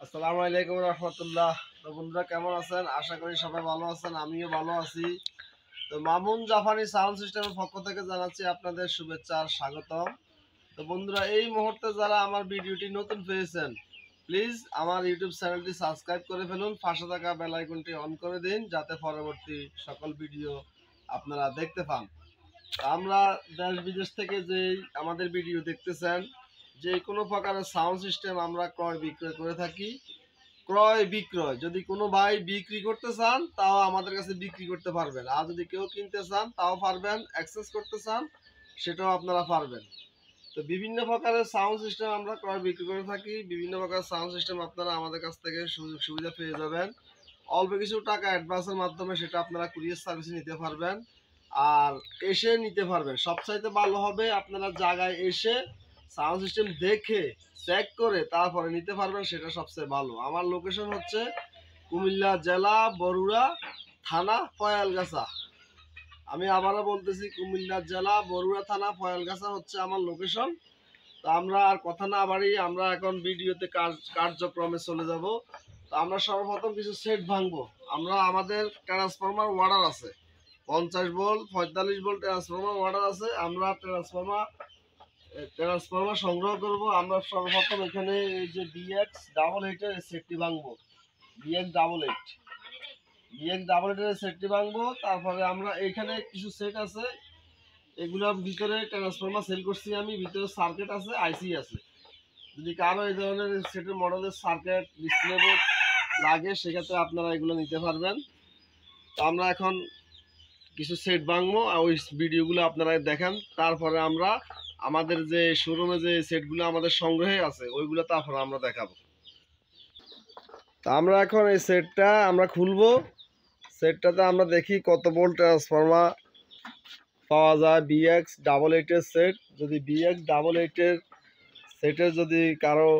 আসসালামু আলাইকুম রহমতুল্লাহ। তো বন্ধুরা কেমন আছেন? আশা করি সবাই ভালো আছেন, আমিও ভালো আছি। তো মামুন জাপানি সাউন্ড সিস্টেমের পক্ষ থেকে জানাচ্ছি আপনাদের শুভেচ্ছা আর স্বাগতম। তো বন্ধুরা, এই মুহূর্তে যারা আমার ভিডিওটি নতুন পেয়েছেন, প্লিজ আমার ইউটিউব চ্যানেলটি সাবস্ক্রাইব করে ফেলুন, পাশে থাকা বেল আইকনটি অন করে দিন যাতে পরবর্তী সকল ভিডিও আপনারা দেখতে পান। আমরা দেশ বিদেশ থেকে যেই আমাদের ভিডিও দেখতেছেন, যে কোনো প্রকারের সাউন্ড সিস্টেম আমরা ক্রয় বিক্রয় করে থাকি। ক্রয় বিক্রয় যদি কোনো ভাই বিক্রি করতে চান তাও আমাদের কাছে বিক্রি করতে পারবেন, আর যদি কেউ কিনতে চান তাও পারবেন, অ্যাক্সেস করতে চান সেটাও আপনারা পারবেন। তো বিভিন্ন প্রকারের সাউন্ড সিস্টেম আমরা ক্রয় বিক্রি করে থাকি। বিভিন্ন প্রকারের সাউন্ড সিস্টেম আপনারা আমাদের কাছ থেকে সুযোগ সুবিধা পেয়ে যাবেন। অল্প কিছু টাকা অ্যাডভান্সের মাধ্যমে সেটা আপনারা কুরিয়ার সার্ভিসে নিতে পারবেন আর এসে নিতে পারবেন। সবচাইতে ভালো হবে আপনারা জায়গায় এসে সাউন্ড সিস্টেম দেখে চেক করে তারপরে নিতে পারবেন, সেটা সবচেয়ে ভালো। আমার লোকেশন হচ্ছে কুমিল্লা জেলা বরুড়া থানা পয়ালগাছা। আমি আবারও বলতেছি, কুমিল্লা জেলা বরুড়া থানা পয়ালগাছা হচ্ছে আমার লোকেশন। তো আমরা আর কথা না বাড়িয়ে আমরা এখন ভিডিওতে কার্যক্রমে চলে যাব। তো আমরা সর্বপ্রথম কিছু সেট ভাঙবো। আমরা আমাদের ট্রান্সফরমার ওয়ার্ডার আছে 50 ভোল্ট 45 ভোল্ট ট্রান্সফরমার ওয়ার্ডার আছে। আমরা ট্রান্সফরমার সংগ্রহ করব। আমরা সর্বপ্রথম এখানে এই যে BX88 এর সেটটি ভাঙবো। BX88 এর সেটটি ভাঙবো। তারপরে আমরা এখানে কিছু সেট আছে, এগুলোর ভিতরে ট্রান্সফরমার সেল করছি আমি। ভিতরে সার্কিট আছে, আইসি আছে। যদি কারো এই ধরনের সেটের মডেলের সার্কিট ডিসপ্লে বোর্ড লাগে সেক্ষেত্রে আপনারা এগুলো নিতে পারবেন। তো আমরা এখন কিছু সেট ভাঙবো আর ওই ভিডিওগুলো আপনারা দেখেন। তারপরে আমরা আমাদের যে শোরুমে যে সেটগুলো আমাদের সংগ্রহে আছে ওইগুলো তারপরে আমরা দেখাবো। তা আমরা এখন এই সেটটা আমরা খুলবো। সেটটাতে আমরা দেখি কত ভোল্ট ট্রান্সফরমার পাওয়া যায়। BX88 এর সেট। যদি BX88 এর সেটের যদি কারো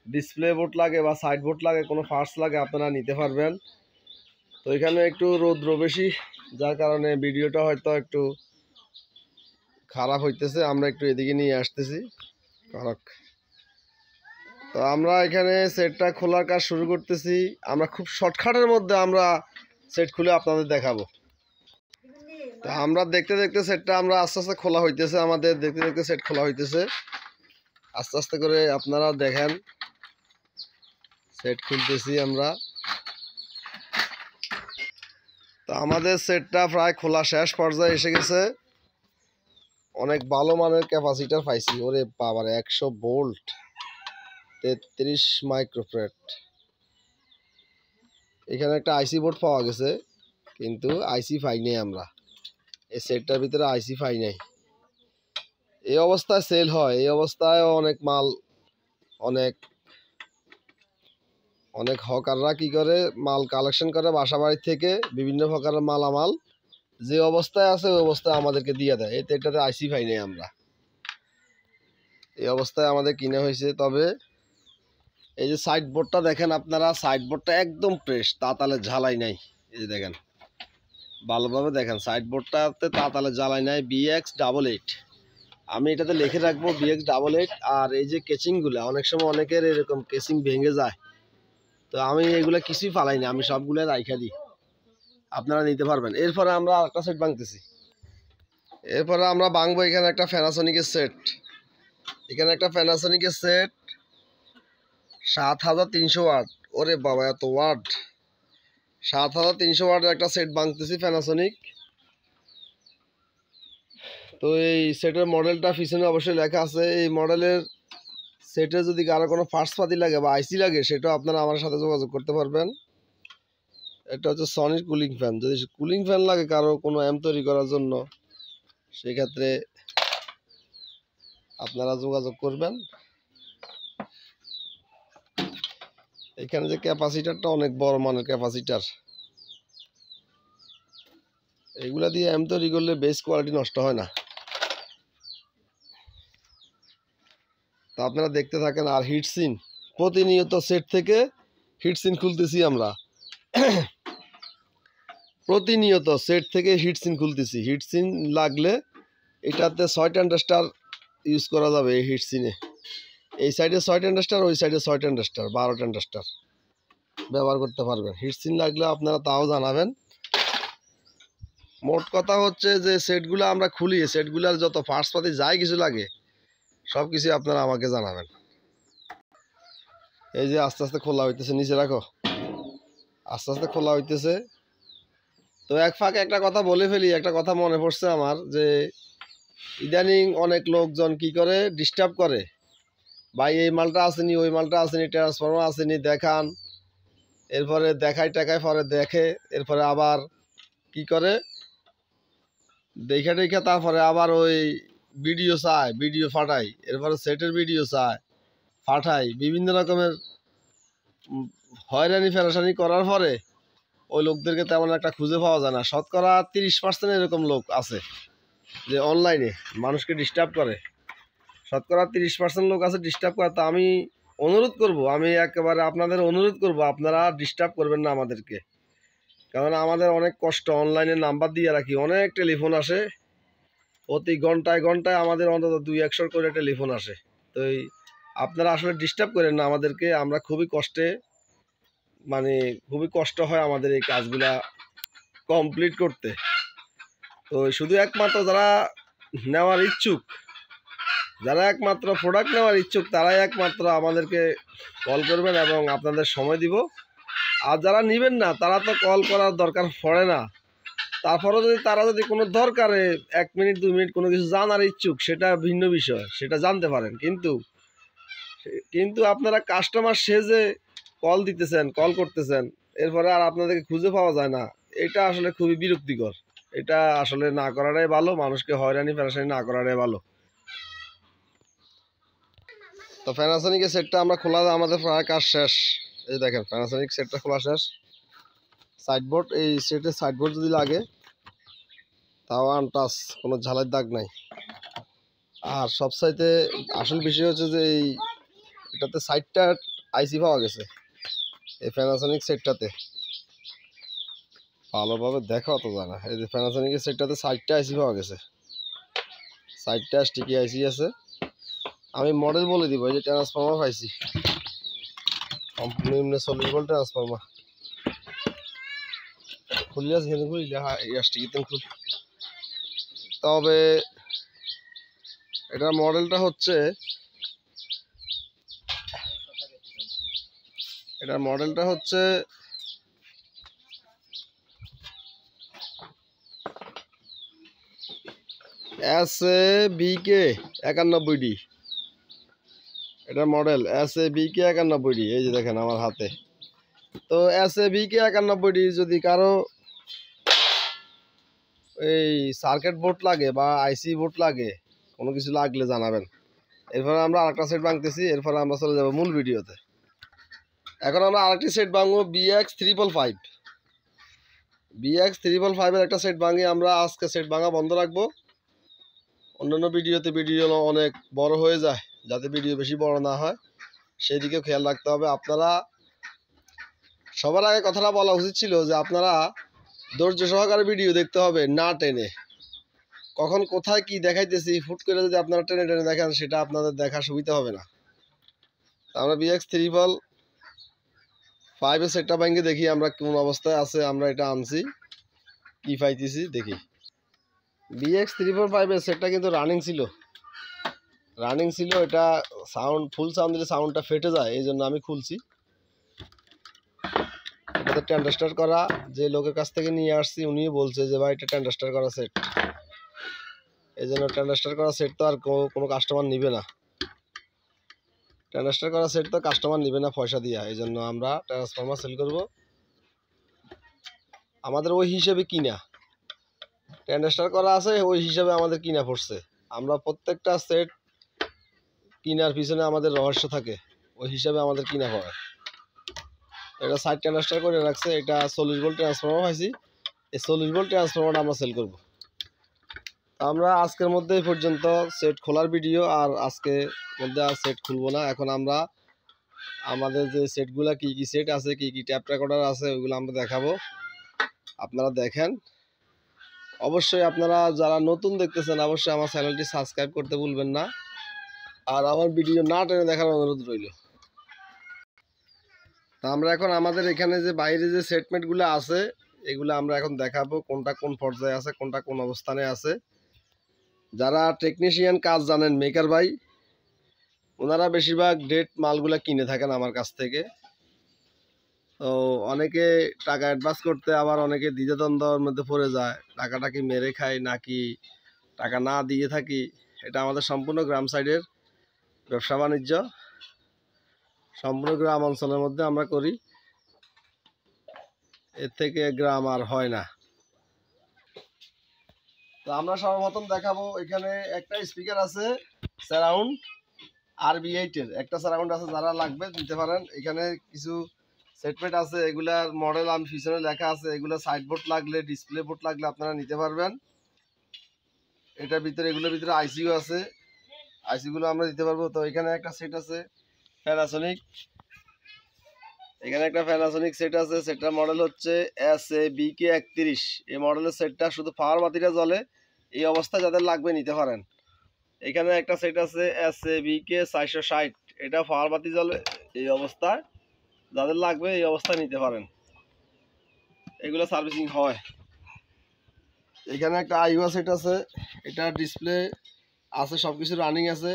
ডিসপ্লে বোর্ড লাগে বা সাইড বোর্ড লাগে, কোনো পার্টস লাগে, আপনারা নিতে পারবেন। তো এখানে একটু রৌদ্র বেশি, যার কারণে ভিডিওটা হয়তো একটু খারাপ হইতেছে। আমরা একটু এদিকে নিয়ে আসতেছি। তো আমরা এখানে সেটটা খোলার কাজ শুরু করতেছি। আমরা খুব শর্টকাটের মধ্যে আমরা সেট খুলে আপনাদের দেখাবো। তো আমরা দেখতে দেখতে সেটটা আমরা আস্তে আস্তে খোলা হইতেছে, আমাদের দেখতে দেখতে সেট খোলা হইতেছে। আস্তে আস্তে করে আপনারা দেখেন সেট খুলতেছি আমরা। তো আমাদের সেটটা প্রায় খোলা শেষ পর্যায়ে এসে গেছে। অনেক ভালো মানের ক্যাপাসিটার পাইছি। ওরে বাবার 100 ভোল্ট 33 মাইক্রোফ্যারাড। এখানে একটা আইসি বোর্ড পাওয়া গেছে, কিন্তু আইসি পাই নাই আমরা। এই সেটটার ভিতরে আইসি পাই নাই। এই অবস্থায় সেল হয়। এই অবস্থায় অনেক মাল, অনেক অনেক হকাররা কি করে মাল কালেকশন করে বাসা বাড়ি থেকে, বিভিন্ন প্রকারের মালামাল যে অবস্থায় আছে ওই অবস্থায় আমাদেরকে দিয়ে দেয়। এটাতে আইসি পাই নাই আমরা। এই অবস্থায় আমাদের কিনে হয়েছে। তবে এই যে সাইড বোর্ডটা দেখেন আপনারা, সাইড বোর্ডটা একদম ফ্রেশ, তাতালে ঝালাই নাই। এই যে দেখেন, ভালোভাবে দেখেন, সাইড বোর্ডটাতে তাতালে জ্বালাই নাই। BX88। আমি এটাতে লিখে রাখবো BX88। আর এই যে কেচিংগুলো, অনেক সময় অনেকের এরকম কেচিং ভেঙে যায়, তো আমি এগুলো কিছুই ফালাই না, আমি সবগুলো রাইখা দিই, আপনারা নিতে পারবেন। এরপরে আমরা একটা সেট ভাঙতেছি। এরপরে আমরা ভাঙবো এখানে একটা প্যানাসোনিকের সেট। এখানে একটা প্যানাসোনিকের সেট 7300 ওয়াট। ওরে বাবা, এত ওয়াট! 7300 ওয়াটের একটা সেট ভাঙতেছি প্যানাসোনিক। তো এই সেটের মডেলটা পিছনে অবশ্যই লেখা আছে। এই মডেলের সেটে যদি কারো কোনো পার্টস পাতি লাগে বা আইসি লাগে, সেটাও আপনারা আমার সাথে যোগাযোগ করতে পারবেন। এটা হচ্ছে সনির কুলিং ফ্যান। যদি কুলিং ফ্যান লাগে কারো কোনো অ্যাম্প তৈরি করার জন্য, সেক্ষেত্রে আপনারা যোগাযোগ করবেন। এখানে যে ক্যাপাসিটারটা অনেক বড় মানের ক্যাপাসিটার। এগুলা দিয়ে অ্যাম্প তৈরি করলে বেস কোয়ালিটি নষ্ট হয় না। তা আপনারা দেখতে থাকেন। আর হিটসিন, প্রতিনিয়ত সেট থেকে হিটসিন খুলতেছি আমরা। প্রতিনিয়ত সেট থেকে হিটসিন খুলতেছি। হিটসিন লাগলে এটাতে 6টা ইন্ডাস্টার ইউজ করা যাবে। এই হিটসিনে এই সাইডে 6টা ইন্ডাস্টার, ওই সাইডে 6টা ইন্ডাস্টার, 12টা ইন্ডাস্টার। ব্যবহার করতে পারবেন। হিটসিন লাগলে আপনারা তাও জানাবেন। মোট কথা হচ্ছে যে সেটগুলো আমরা খুলি, সেটগুলোর যত পার্টসপাতি যাই কিছু লাগে সব কিছু আপনারা আমাকে জানাবেন। এই যে আস্তে আস্তে খোলা হইতেছে, নিচে রাখো, আস্তে আস্তে খোলা হইতেছে। তো এক ফাঁকে একটা কথা বলে ফেলি, একটা কথা মনে পড়ছে আমার, যে ইদানিং অনেক লোকজন কি করে ডিস্টার্ব করে, ভাই এই মালটা আসেনি, ওই মালটা আসেনি, ট্রান্সফর্মার আসেনি দেখান, এরপরে দেখাই টাকায় পরে দেখে, এরপরে আবার কি করে দেখে দেখে তারপরে আবার ওই ভিডিও চায়, ভিডিও ফাটাই, এরপরে সেটের ভিডিও চায় পাঠাই, বিভিন্ন রকমের হয়রানি ফেরাসানি করার পরে ওই লোকদেরকে তেমন একটা খুঁজে পাওয়া যায় না। শতকরা 30% এরকম লোক আছে যে অনলাইনে মানুষকে ডিস্টার্ব করে, শতকরা 30% লোক আছে ডিস্টার্ব করে। তা আমি অনুরোধ করব, আমি একেবারে আপনাদের অনুরোধ করব, আপনারা ডিস্টার্ব করবেন না আমাদেরকে, কারণ আমাদের অনেক কষ্ট। অনলাইনে নাম্বার দিয়ে রাখি, অনেক টেলিফোন আসে, প্রতি ঘন্টায় ঘন্টায় আমাদের অন্তত 200 করে টেলিফোন আসে। তো আপনারা আসলে ডিস্টার্ব করেন না আমাদেরকে, আমরা খুবই কষ্টে, মানে খুবই কষ্ট হয় আমাদের এই কাজগুলা কমপ্লিট করতে। তো শুধু একমাত্র যারা নেওয়ার ইচ্ছুক, যারা একমাত্র প্রোডাক্ট নেওয়ার ইচ্ছুক, তারাই একমাত্র আমাদেরকে কল করবেন এবং আপনাদের সময় দিব। আর যারা নেবেন না তারা তো কল করার দরকার পড়ে না। তারপরে যদি তারা যদি কোনো দরকারে 1 মিনিট 2 মিনিট কোনো কিছু জানার ইচ্ছুক, সেটা ভিন্ন বিষয়, সেটা জানতে পারেন। কিন্তু আপনারা কাস্টমার সেজে কল দিতেছেন, কল করতেছেন, এরপরে আর আপনাদেরকে খুঁজে পাওয়া যায় না, এটা আসলে খুবই বিরক্তিকর। এটা আসলে না করাটাই ভালো, মানুষকে হয়রানি ফেরাসানি না করাটাই ভালো। তো প্যানাসোনিকের সেটটা আমরা খোলা, আমাদের প্রায় কাজ শেষ। এই দেখেন প্যানাসোনিক সেটটা খোলা শেষ। সাইডবোর্ড, এই সেটের সাইডবোর্ড যদি লাগে তাও আনটাচ, কোনো ঝালের দাগ নাই। আর সবচাইতে আসল বিষয় হচ্ছে যে এই এটাতে সাইডটা আইসি পাওয়া গেছে, এই প্যানাসোনিক সেটটাতে ভালোভাবে দেখা অত যায় না। এই যে প্যানাসোনিকের সেটটাতে সাইডটা আইসি পাওয়া গেছে, সাইডটা স্টিকি আইসি আছে। আমি মডেল বলে দিব, এই যে ট্রান্সফর্মার পাইছি, নিম্ন 40 ভোল্ট ট্রান্সফর্মার। খুলিয়া যেখানে খুলিলে স্টিকিতে খুল। তবে এটার মডেলটা হচ্ছে, এটার মডেলটা হচ্ছে SABK 91D। এটার মডেল SABK 91D। এই যে দেখেন আমার হাতে। তো SABK 91D যদি কারো এই সার্কিট বোর্ড লাগে বা আইসি বোর্ড লাগে, কোনো কিছু লাগলে জানাবেন। এরপরে আমরা আরেকটা সেট ভাঙতেছি, এরপরে আমরা চলে যাব মূল ভিডিওতে। এখন আমরা আরেকটি সেট ভাঙবো, BX 555। BX 555 এর একটা সেট ভাঙি আমরা। আজকে সেট ভাঙা বন্ধ রাখবো, অন্যান্য ভিডিওতে ভিডিও অনেক বড় হয়ে যায়, যাতে ভিডিও বেশি বড় না হয় সেই দিকেও খেয়াল রাখতে হবে। আপনারা সবার আগে কথাটা বলা উচিত ছিল যে আপনারা ধৈর্য সহকারে ভিডিও দেখতে হবে, না টেনে। কখন কোথায় কি দেখাইতেছি ফুট করে যদি আপনারা টেনে টেনে দেখেন, সেটা আপনাদের দেখার সুবিধা হবে না। আমরা BX 555 এর সেটটা ভাঙে দেখি আমরা কোন অবস্থায় আছে। আমরা এটা আনছি, কি পাইতেছি দেখি। BX 555 এর সেটটা কিন্তু রানিং ছিল, এটা সাউন্ড ফুল সাউন্ড দিলে সাউন্ডটা ফেটে যায়, এই জন্য আমি খুলছি। এটা ট্রান্সটার করা, যে লোকের কাছ থেকে নিয়ে আসছি উনিও বলছে যে ভাই এটা ট্রান্সটার করা সেট, এই জন্য ট্রান্সটার করা সেট তো আর কোনো কাস্টমার নিবে না। ট্রান্সটার করা সেট তো কাস্টমার নিবে না পয়সা দিয়া, এই জন্য আমরা ট্রান্সফর্মার সেল করব আমাদের ওই হিসেবে কিনা। ট্রান্সটার করা আছে ওই হিসাবে আমাদের কিনা পড়ছে। আমরা প্রত্যেকটা সেট কিনার পিছনে আমাদের রহস্য থাকে, ওই হিসাবে আমাদের কিনা পড়ে। এটা সাইড ট্রান্সটার করে রাখছে, এটা 40 ভোল্ট ট্রান্সফর্মার পাইছি, এই 40 ভোল্ট ট্রান্সফর্মারটা আমরা সেল করব। আমরা আজকের মধ্যে এই পর্যন্ত সেট খোলার ভিডিও, আর আজকের মধ্যে আর সেট খুলবো না। এখন আমরা আমাদের যে সেটগুলো কি কি সেট আছে, কি কি ট্যাপ রেকর্ডার আছে, ওইগুলো আমরা দেখাবো, আপনারা দেখেন। অবশ্যই আপনারা যারা নতুন দেখতেছেন অবশ্যই আমার চ্যানেলটি সাবস্ক্রাইব করতে ভুলবেন না, আর আমার ভিডিও না টেনে দেখার অনুরোধ রইল। আমরা এখন আমাদের এখানে যে বাইরে যে সেটমেন্টগুলো আছে এগুলো আমরা এখন দেখাবো কোনটা কোন পর্যায়ে আছে, কোনটা কোন অবস্থানে আছে। যারা টেকনিশিয়ান কাজ জানেন, মেকার ভাই, ওনারা বেশিরভাগ ডেট মালগুলা কিনে থাকেন আমার কাছ থেকে। তো অনেকে টাকা অ্যাডভান্স করতে, আবার অনেকে দ্বিধাদ্বন্দ্বের মধ্যে পড়ে যায়, টাকাটা কি মেরে খাই নাকি টাকা না দিয়ে থাকি। এটা আমাদের সম্পূর্ণ গ্রাম সাইডের ব্যবসা বাণিজ্য, সম্পূর্ণ গ্রাম অঞ্চলের মধ্যে আমরা করি, এর থেকে গ্রাম আর হয় না। তো আমরা সর্বপ্রথম দেখাবো, এখানে একটা স্পিকার আছে সারাউন্ড RB8 এর, একটা সারাউন্ড আছে, যারা লাগবে নিতে পারেন। এখানে কিছু সেটমেন্ট আছে, এগুলার মডেল আমি পিছনে লেখা আছে, এগুলো সাইড বোর্ড লাগলে, ডিসপ্লে বোর্ড লাগলে আপনারা নিতে পারবেন। এটার ভিতরে, এগুলোর ভিতরে আইসিও আছে, আইসিগুলো আমরা দিতে পারবো। তো এখানে একটা সেট আছে প্যানাসোনিক, এখানে একটা প্যানাসোনিক সেট আছে, সেটার মডেল হচ্ছে SABK31। এই মডেলের সেটটা শুধু পাওয়ার বাতিটা জ্বলে, এই অবস্থায় যাদের লাগবে নিতে পারেন। এখানে একটা সেট আছে SABK460, এটা পাওয়ার বাতি জ্বলে, এই অবস্থায় যাদের লাগবে এই অবস্থায় নিতে পারেন, এগুলো সার্ভিসিং হয়। এখানে একটা আইওয়া সেট আছে, এটা ডিসপ্লে আছে, সব কিছু রানিং আছে,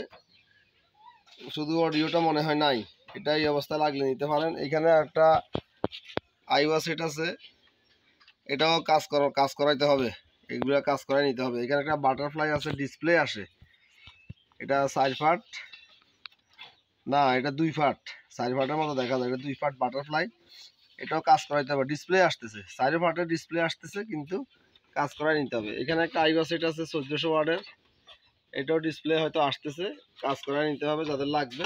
শুধু অডিওটা মনে হয় নাই, এটা এই অবস্থায় লাগলে নিতে পারেন। এখানে একটা আইওয়া সেট আছে, এটাও কাজ করাইতে হবে, এগুলো কাজ করাই নিতে হবে। এখানে একটা বাটারফ্লাই আছে, ডিসপ্লে আসে, এটা 4 ফাট না, এটা 2 ফাট, 4 ফাটের মতো দেখা যায়, এটা 2 ফাট বাটারফ্লাই, এটাও কাজ করাইতে হবে। ডিসপ্লে আসতেছে 4 ফাটের ডিসপ্লে আসতেছে, কিন্তু কাজ করাই নিতে হবে। এখানে একটা আইওয়া সেট আছে 1400 ওয়াটের, এটাও ডিসপ্লে হয়তো আসতেছে, কাজ করাই নিতে হবে যাদের লাগবে।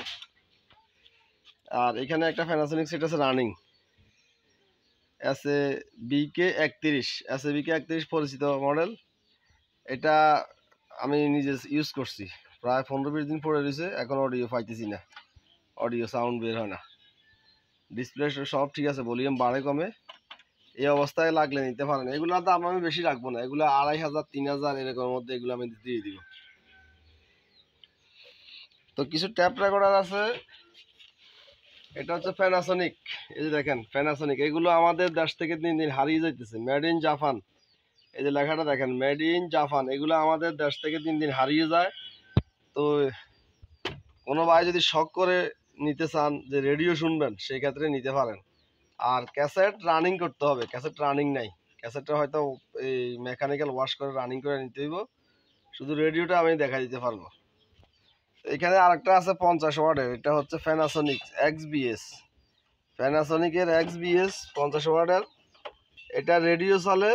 আর এখানে একটা প্যানাসোনিক সেট আছে রানিং, SABK31 পরিচিত মডেল, এটা আমি নিজে ইউজ করছি, প্রায় 15-20 দিন পরে রয়েছে, এখন অডিও পাইতেছি না, অডিও সাউন্ড বের হয় না। ডিসপ্লে সব ঠিক আছে, ভলিউম বাড়ে কমে, এই অবস্থায় লাগলে নিতে পারেন। এগুলোর দাম আমি বেশি রাখবো না, এগুলো 2500-3000 এরকমের মধ্যে এগুলো আমি দিয়ে দিব। তো কিছু ট্যাপ রেকর্ডার আছে, এটা হচ্ছে প্যানাসোনিক, এই যে দেখেন প্যানাসোনিক, এগুলো আমাদের দেশ থেকে দিন দিন হারিয়ে যাইতেছে, মেড ইন জাপান, এই যে লেখাটা দেখেন মেড ইন জাপান, এগুলো আমাদের দেশ থেকে দিন দিন হারিয়ে যায়। তো কোনো ভাই যদি শখ করে নিতে চান যে রেডিও শুনবেন, সেই ক্ষেত্রে নিতে পারেন। আর ক্যাসেট রানিং করতে হবে, ক্যাসেট রানিং নাই, ক্যাসেটটা হয়তো এই মেকানিক্যাল ওয়াশ করে রানিং করে নিতে হইব, শুধু রেডিওটা আমি দেখা দিতে পারবো। এখানে আরেকটা আছে 50 ওয়াটের, এটা হচ্ছে প্যানাসোনিক XBS, প্যানাসোনিকের XBS 50 ওয়াটের, এটা রেডিও চলে,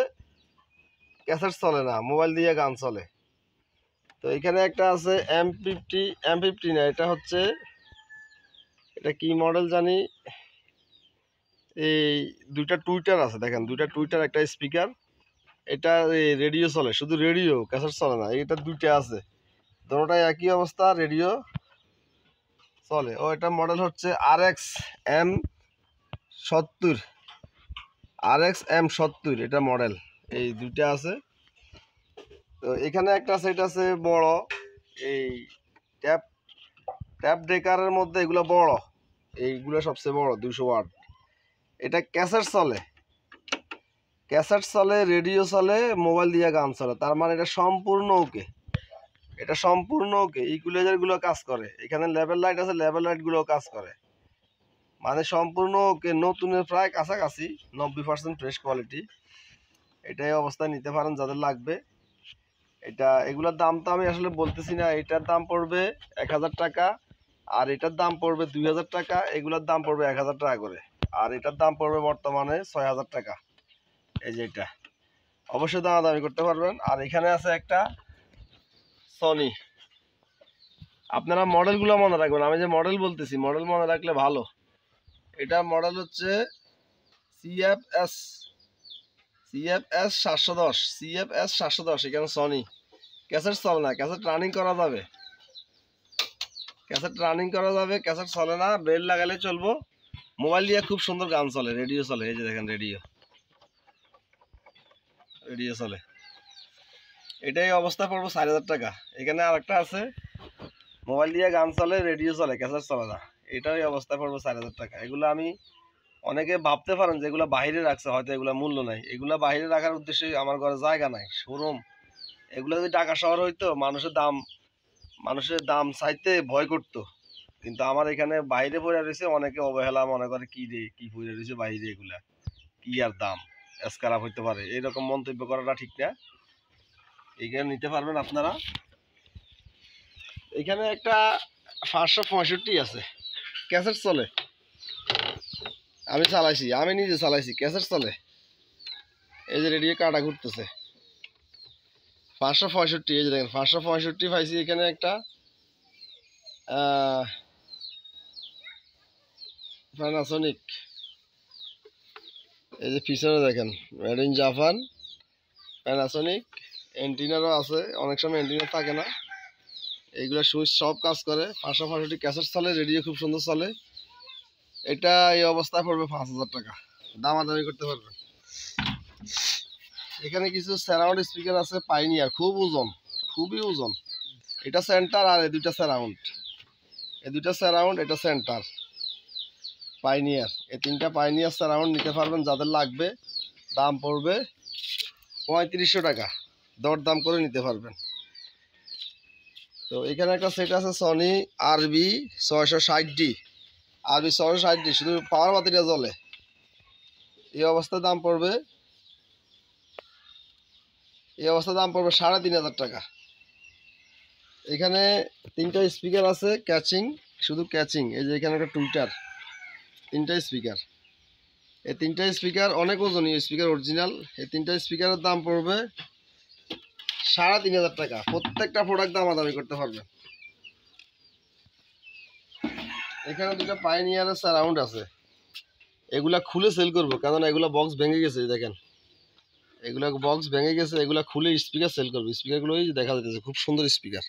ক্যাসেট চলে না, মোবাইল দিয়ে গান চলে। তো এখানে একটা আছে M50 না, এটা হচ্ছে, এটা কি মডেল জানি, এই দুইটা টুইটার আছে, দেখেন দুইটা টুইটার, একটা স্পিকার, এটা রেডিও চলে, শুধু রেডিও, ক্যাসেট চলে না, এটা দুইটা আছে, দুটোটাই একই অবস্থা, রেডিও চলে। ও এটা মডেল হচ্ছে RX-M70, এটা মডেল, এই দুইটা আছে। তো এখানে একটা সেট আছে বড়, এই ট্যাপ ট্যাপ ডেকারের মধ্যে এগুলো বড়, এইগুলো সবচেয়ে বড় 200 ওয়াট, এটা ক্যাসেট চলে, রেডিও চলে, মোবাইল দিয়ে গান চলে, তার মানে এটা সম্পূর্ণ ওকে, এটা সম্পূর্ণ ওকে। ইকুয়ালাইজারগুলো কাজ করে, এখানে লেভেল লাইট আছে, লেভেল লাইটগুলো কাজ করে, মানে সম্পূর্ণ ওকে, নতুনের প্রায় কাছাকাছি, 90% ফ্রেশ কোয়ালিটি। এটাই অবস্থায় নিতে পারেন যাদের লাগবে। এগুলোর দাম তো আমি আসলে বলতেছি না, এটার দাম পড়বে 1000 টাকা, আর এটার দাম পড়বে 2000 টাকা, এগুলোর দাম পড়বে 1000 টাকা করে, আর এটার দাম পড়বে বর্তমানে 6000 টাকা। এই যে এটা অবশ্যই দামাদামি করতে পারবেন। আর এখানে আছে একটা সনি, আপনারা মডেলগুলো মনে রাখবেন, আমি যে মডেল বলতেছি মডেল মনে রাখলে ভালো। এটা মডেল হচ্ছে CFS 710, এখানে সনি, ক্যাসেট চলে না, ক্যাসেট রানিং করা যাবে, ক্যাসেট চলে না, বেল লাগালে চলবো, মোবাইল দিয়ে খুব সুন্দর গান চলে, রেডিও চলে, এই যে দেখেন রেডিও চলে, এটাই অবস্থা পড়বো 4000 টাকা। এখানে আরেকটা আছে, মোবাইল দিয়ে গান চলে, রেডিও চলে, ক্যাসেট চলে না, এটাই অবস্থা পড়বো 4000 টাকা। এগুলো আমি অনেকে ভাবতে পারেন যে এগুলা বাইরে রাখছে, হয়তো এগুলা মূল্য নাই। এগুলা বাইরে রাখার উদ্দেশ্যে আমার ঘরে জায়গা নাই, শোরুম। এগুলো যদি ঢাকা শহর হইতো মানুষের দাম চাইতে ভয় করতো, কিন্তু আমার এখানে বাইরে পড়ে রয়েছে। অনেকে অবহেলা মনে করে, কি রে কি পড়ে রয়েছে বাইরে, এগুলা কি আর দাম এস খারাপ হইতে পারে, এইরকম মন্তব্য করাটা ঠিক না। এইখানে নিতে পারবেন আপনারা। এখানে একটা 565 আছে, ক্যাসেট চলে। আমি চালাইছি, আমি নিজে চালাইছি, ক্যাসেট চলে। এই যে রেডিও কাটা ঘুরতেছে 565। এই যে দেখেন 565 পাইছি। এখানে একটা প্যানাসোনিক, এই যে পিছনে দেখেন মেড ইন জাপান প্যানাসোনিক। এন্টিনারও আছে, অনেক সময় এন্টিনার থাকে না। এইগুলো সুইচ সব কাজ করে। 565 ক্যাসেট চলে, রেডিও খুব সুন্দর চলে। এটা এই অবস্থায় পড়বে 5000 টাকা, দামাদামি করতে পারবেন। এখানে কিছু সারাউন্ড স্পিকার আছে পাইনিয়ার, খুব ওজন, খুবই ওজন। এটা সেন্টার আর এই দুইটা সারাউন্ড, এটা সেন্টার। পাইনিয়ার, এই তিনটা পাইনিয়ার সারাউন্ড নিতে পারবেন যাদের লাগবে। দাম পড়বে 3500 টাকা, দরদাম করে নিতে পারবেন। তো এখানে একটা সেট আছে সনি আরবি 660D, শুধু পাওয়ার বাতিটা জ্বলে। এই অবস্থায় দাম পড়বে 3500 টাকা। এখানে তিনটা স্পিকার আছে ক্যাচিং, শুধু ক্যাচিং। এই যে এখানে একটা টুইটার, তিনটা স্পিকার। এই তিনটা স্পিকার অনেক ওজনীয় স্পিকার, অরিজিনাল। এই তিনটা স্পিকারের দাম পড়বে 3500 টাকা। প্রত্যেকটা প্রোডাক্ট দামাদামি করতে পারবেন। এখানে দুটো পাইনিয়ারের সারাউন্ড আছে, এগুলা খুলে সেল করবো, কারণ এগুলা বক্স ভেঙে গেছে। দেখেন এগুলা বক্স ভেঙে গেছে, এগুলা খুলে স্পিকার সেল করবো। স্পিকারগুলো এই যে দেখা যাচ্ছে, খুব সুন্দর স্পিকার,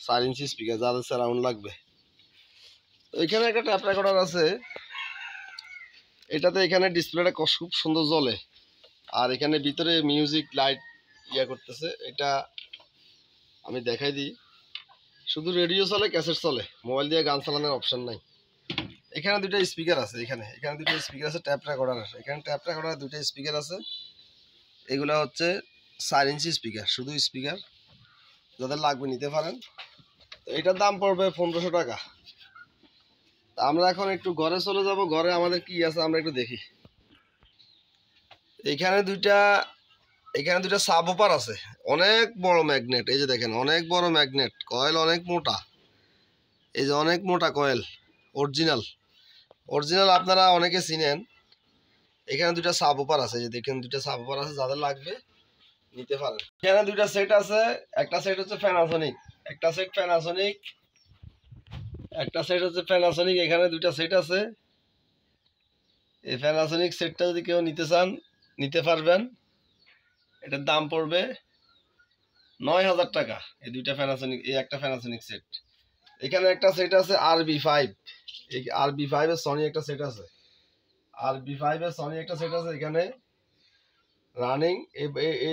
4 ইঞ্চি স্পিকার, যাদের সারাউন্ড লাগবে। তো এখানে একটা ট্যাপ রেকর্ডার আছে, এটাতে এখানে ডিসপ্লেটা খুব সুন্দর জ্বলে। আর এখানে ভিতরে মিউজিক লাইট করতেছে। এটা আমি দেখাই দিই, শুধু রেডিও চলে, ক্যাসেট চলে, মোবাইল দিয়ে গান চালানোর অপশন নাই। এখানে দুটো স্পিকার আছে, এখানে দুটো স্পিকার আছে ট্যাপ রেকর্ডার। এখানে ট্যাপ রেকর্ডার দুটো স্পিকার আছে। এগুলা হচ্ছে 4 ইঞ্চি স্পিকার, শুধু স্পিকার, যাদের লাগবে নিতে পারেন। তো এটার দাম পড়বে 1500 টাকা। আমরা এখন একটু ঘরে চলে যাব, ঘরে আমাদের কি আছে আমরা একটু দেখি। এখানে দুইটা সাবওপার আছে, অনেক বড় ম্যাগনেট। এই যে দেখেন অনেক বড় ম্যাগনেট, কয়েল অনেক মোটা। এই যে অনেক মোটা কয়েল, অরিজিনাল আপনারা অনেকে চিনেন। এখানে দুইটা সাবওপার আছে, যে দেখেন দুইটা সাবওপার আছে, যাদের লাগবে নিতে পারেন। এখানে দুইটা সেট আছে, একটা সেট হচ্ছে প্যানাসোনিক, একটা সেট হচ্ছে প্যানাসোনিক। এখানে দুইটা সেট আছে। এই প্যানাসোনিক সেটটা যদি কেউ নিতে চান নিতে পারবেন। এটার দাম পড়বে 9000 টাকা। এই দুইটা প্যানাসোনিক, এই একটা প্যানাসোনিক সেট। এখানে একটা সেট আছে RB5, এই RB5 এর সনি একটা সেট আছে, এখানে রানিং।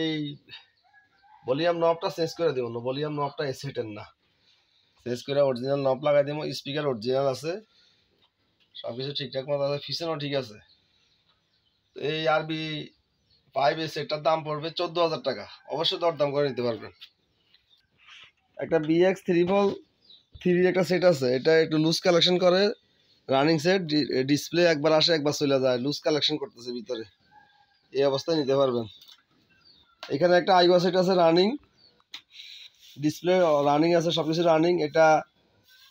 এই ভলিউম নবটা চেঞ্জ করে দেবো, ভলিউম নবটা এই সেটের না, চেঞ্জ করে অরিজিনাল নব লাগাই দেবো। স্পিকার অরিজিনাল আছে, সবকিছু ঠিকঠাক মতো আছে, পিছনেও ঠিক আছে। এই RB5 এই সেটটার দাম পড়বে 14000 টাকা। অবশ্যই দরদাম করে নিতে পারবেন। একটা BX3 একটা সেট আছে, এটা একটু লুজ কালেকশন করে, রানিং সেট। ডিসপ্লে একবার আসে একবার চলে যায়, লুজ কালেকশন করতেছে ভিতরে, এই অবস্থায় নিতে পারবেন। এখানে একটা আইবা সেট আছে রানিং, ডিসপ্লে রানিং আছে, সবকিছু রানিং। এটা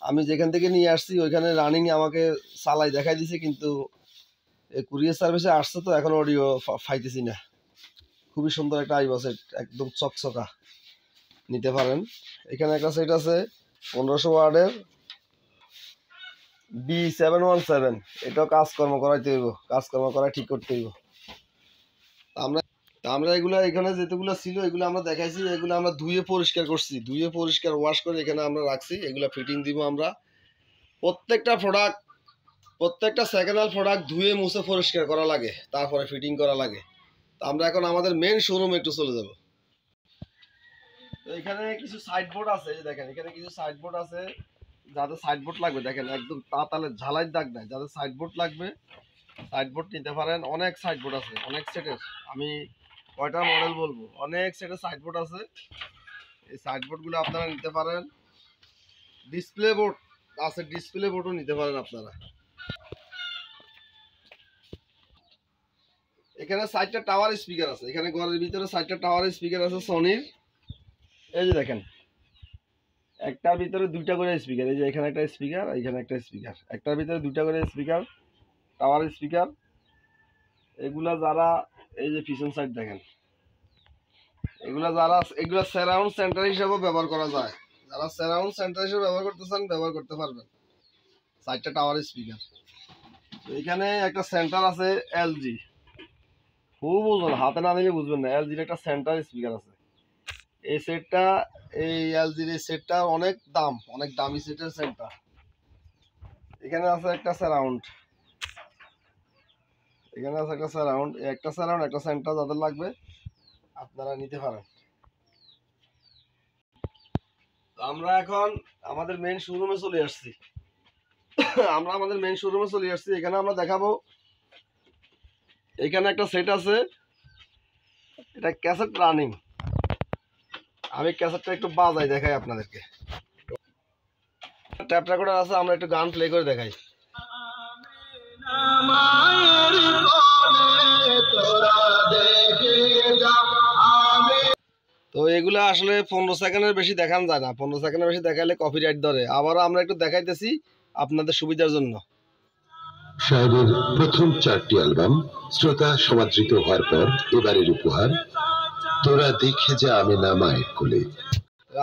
আমি যেখান থেকে নিয়ে আসছি ওইখানে রানিং আমাকে চালাই দেখাই দিছে, কিন্তু কুরিয়ার সার্ভিসে আসছে তো এখন অডিও পাইতেছি না। খুবই সুন্দর একটা আইবা সেট, একদম চকচকা, নিতে পারেন। এখানে একটা সেট আছে 1500 ওয়ার্ডের B717, এটাও কাজকর্ম করাইতে হইব, কাজকর্ম করাই ঠিক করতে হইব। আমরা এগুলা এখানে যেগুলো ছিল এগুলো আমরা দেখাইছি, এগুলো আমরা ধুয়ে পরিষ্কার করছি, ওয়াশ করে এখানে আমরা রাখছি। এগুলো ফিটিং দিব আমরা। প্রত্যেকটা সেকেন্ড হ্যান্ড প্রোডাক্ট ধুয়ে মুছে পরিষ্কার করা লাগে, তারপরে ফিটিং করা লাগে। তো আমরা এখন আমাদের মেন শোরুমে একটু চলে যাব। তো এখানে কিছু সাইড বোর্ড আছে, দেখেন এখানে কিছু সাইড বোর্ড আছে, যাদের সাইডবোর্ড লাগবে দেখেন একদম তালে ঝালাই দাগ নাই, যাদের সাইডবোর্ড লাগবে সাইডবোর্ড নিতে পারেন। অনেক সাইডবোর্ড আছে, অনেক সেটের, আমি কয়টা মডেল বলবো, অনেক সেটের সাইডবোর্ড আছে। এই সাইডবোর্ডগুলো আপনারা নিতে পারেন। ডিসপ্লে বোর্ড আছে, ডিসপ্লে বোর্ডও নিতে পারেন আপনারা। এখানে 4টা টাওয়ার স্পিকার আছে, এখানে ঘরের ভিতরে 4টা টাওয়ার স্পিকার আছে সনির। এই যে দেখেন একটার ভিতরে 2টা করে স্পিকার, এই যে এখানে একটা স্পিকার, এখানে একটা স্পিকার, একটার ভিতরে 2টা করে স্পিকার, টাওয়ার স্পিকার। এগুলা যারা, এই যে পিছন সাইড দেখেন, এগুলা সারাউন্ড সেন্টার হিসেবে ব্যবহার করা যায়। যারা সারাউন্ড সেন্টার হিসেবে ব্যবহার করতে চান ব্যবহার করতে পারবেন। 4টা টাওয়ার স্পিকার। এখানে একটা সেন্টার আছে এলজি, খুব বুঝবেন, হাতে না নিলে বুঝবেন না। এলজির একটা সেন্টার স্পিকার আছে। এই সেটটা, এই এলজির এই সেটটা অনেক দাম, অনেক দামি সেটের সেন্টার। এখানে আছে একটা সারাউন্ড, এখানে আছে একটা সারাউন্ড, একটা সারাউন্ড একটা সেন্টার যাদের লাগবে আপনারা নিতে পারেন। আমরা এখন আমাদের মেইন শোরুমে চলে আসছি। এখানে আমরা দেখাবো, এখানে একটা সেট আছে, এটা ক্যাসেট রানিং। আমি ক্যাসেটটা একটু বাজাই দেখাই আপনাদেরকে। ট্যাপ রেকর্ডার আছে, আমরা একটু গান প্লে করে দেখাই। তো এগুলা আসলে 15 সেকেন্ডের বেশি দেখানো যায় না, 15 সেকেন্ডের বেশি দেখাইলে কপিরাইট ধরে। আবারও আমরা একটু দেখাইতেছি আপনাদের সুবিধার জন্য। শায়রের প্রথম 4টি অ্যালবাম শ্রোতা সমাদৃত হওয়ার পর এবারের উপহার তোরা দেখে যা আমি না মায়ের কোলে।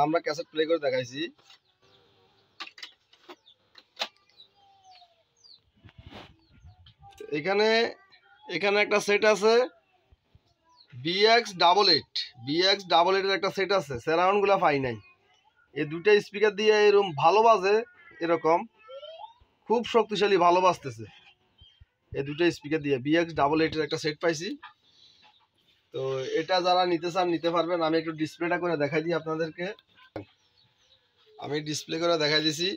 আমরা ক্যাসেট প্লে করে দেখাইছি। এখানে একটা সেট আছে BX88 এর একটা সেট আছে, সারাউন্ড গুলা পাই নাই। এই দুটা স্পিকার দিয়ে এরকম ভালো বাজে, এরকম খুব শক্তিশালী ভালো বাজতেছে। এই দুটো স্পিকার দিয়ে BX88 এর একটা সেট পাইছি। তো এটা যারা নিতে চান নিতে পারবেন। আমি একটু ডিসপ্লেটা করে দেখাই দিই আপনাদেরকে। আমি ডিসপ্লে করে দেখাই দিছি।